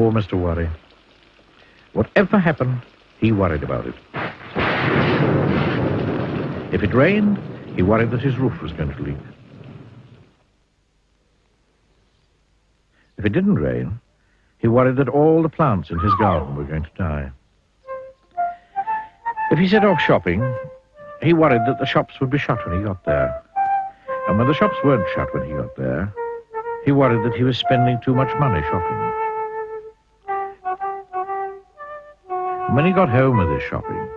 Poor Mr. Worry. Whatever happened, he worried about it. If it rained, he worried that his roof was going to leak. If it didn't rain, he worried that all the plants in his garden were going to die. If he set off shopping, he worried that the shops would be shut when he got there. And when the shops weren't shut when he got there, he worried that he was spending too much money shopping. And when he got home with his shopping,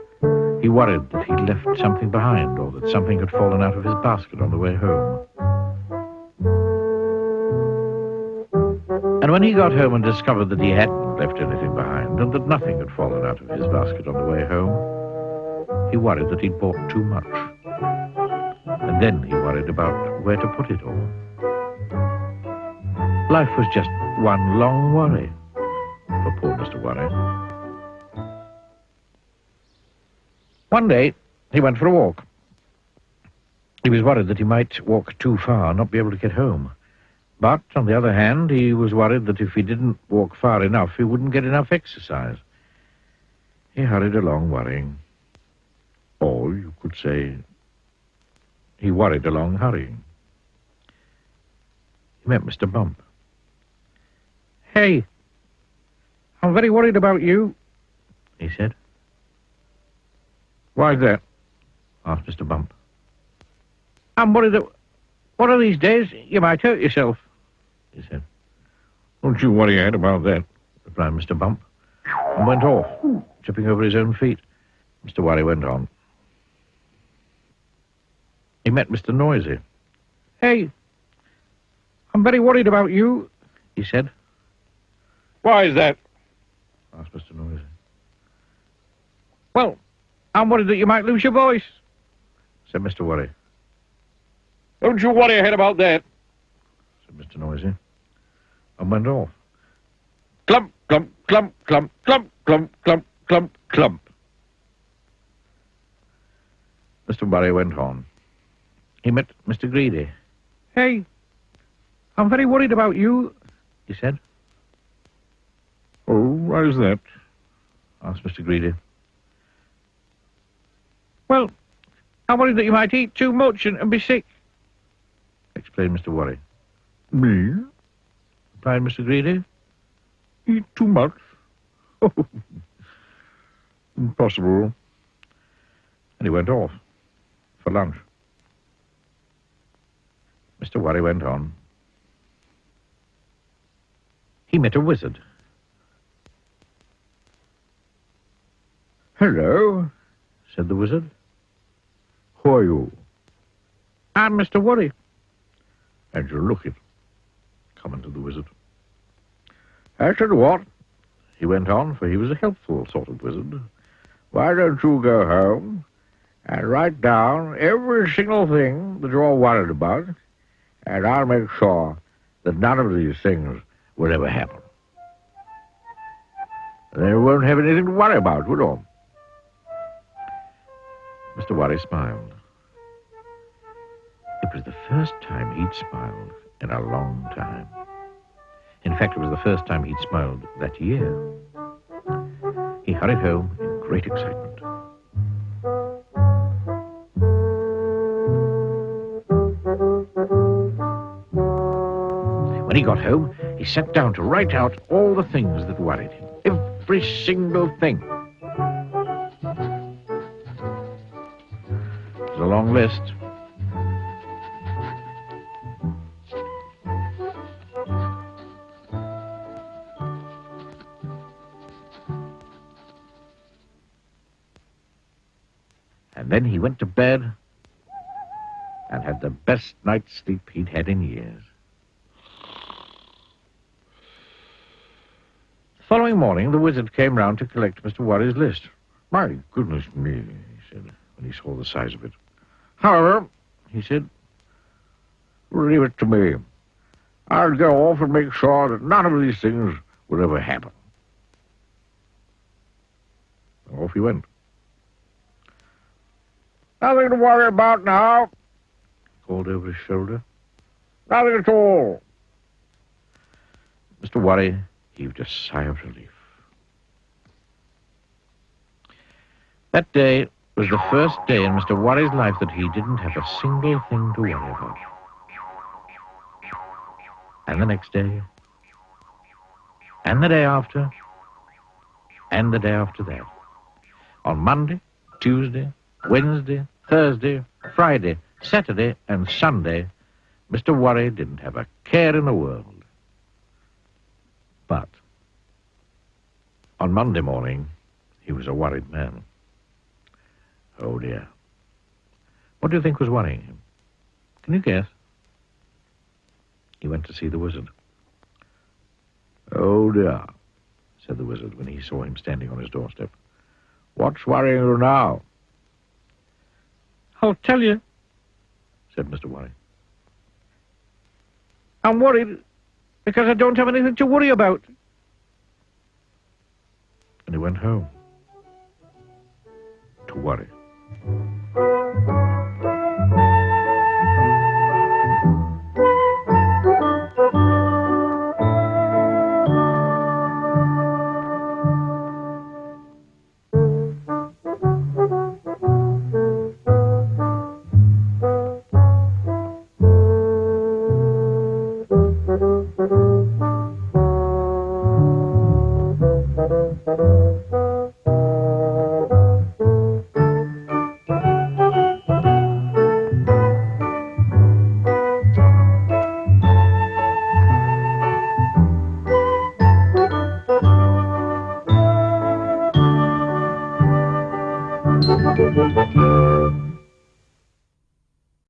he worried that he'd left something behind or that something had fallen out of his basket on the way home. And when he got home and discovered that he hadn't left anything behind and that nothing had fallen out of his basket on the way home, he worried that he'd bought too much. And then he worried about where to put it all. Life was just one long worry for poor Mr. Worry. One day, he went for a walk. He was worried that he might walk too far and not be able to get home. But, on the other hand, he was worried that if he didn't walk far enough, he wouldn't get enough exercise. He hurried along worrying. Or, you could say, he worried along hurrying. He met Mr. Bump. "Hey, I'm very worried about you," he said. "Why's that?" asked Mr. Bump. "I'm worried that one of these days you might hurt yourself," he said. "Don't you worry your head about that," replied Mr. Bump, and went off, tripping over his own feet. Mr. Worry went on. He met Mr. Noisy. "Hey, I'm very worried about you," he said. "Why is that?" asked Mr. Noisy. "Well, I'm worried that you might lose your voice," said Mr. Worry. "Don't you worry your head about that," said Mr. Noisy, and went off. Clump, clump, clump, clump, clump, clump, clump, clump, clump. Mr. Worry went on. He met Mr. Greedy. "Hey, I'm very worried about you," he said. "Oh, why is that?" asked Mr. Greedy. "Well, I'm worried that you might eat too much and be sick," explained Mr. Worry. "Me?" replied Mr. Greedy. "Eat too much? Oh, impossible." And he went off for lunch. Mr. Worry went on. He met a wizard. "Hello," said the wizard. "Who are you?" "I'm Mr. Worry." "And you look it," commented the wizard. "I tell you what," he went on, for he was a helpful sort of wizard. "Why don't you go home and write down every single thing that you're worried about, and I'll make sure that none of these things will ever happen. Then you won't have anything to worry about, would you?" Mr. Worry smiled. It was the first time he'd smiled in a long time. In fact, it was the first time he'd smiled that year. He hurried home in great excitement. When he got home, he sat down to write out all the things that worried him. Every single thing. It was a long list. And then he went to bed and had the best night's sleep he'd had in years. The following morning, the wizard came round to collect Mr. Worry's list. "My goodness me," he said, when he saw the size of it. "However," he said, "leave it to me. I'll go off and make sure that none of these things will ever happen." And off he went. "Nothing to worry about now," he called over his shoulder. "Nothing at all." Mr. Worry heaved a sigh of relief. That day was the first day in Mr. Worry's life that he didn't have a single thing to worry about. And the next day, and the day after, and the day after that. On Monday, Tuesday, Wednesday, Thursday, Friday, Saturday, and Sunday, Mr. Worry didn't have a care in the world. But on Monday morning, he was a worried man. Oh, dear. What do you think was worrying him? Can you guess? He went to see the wizard. Oh, dear, said the wizard when he saw him standing on his doorstep. What's worrying you now? I'll tell you, said Mr. Worry. I'm worried because I don't have anything to worry about. And he went home to worry.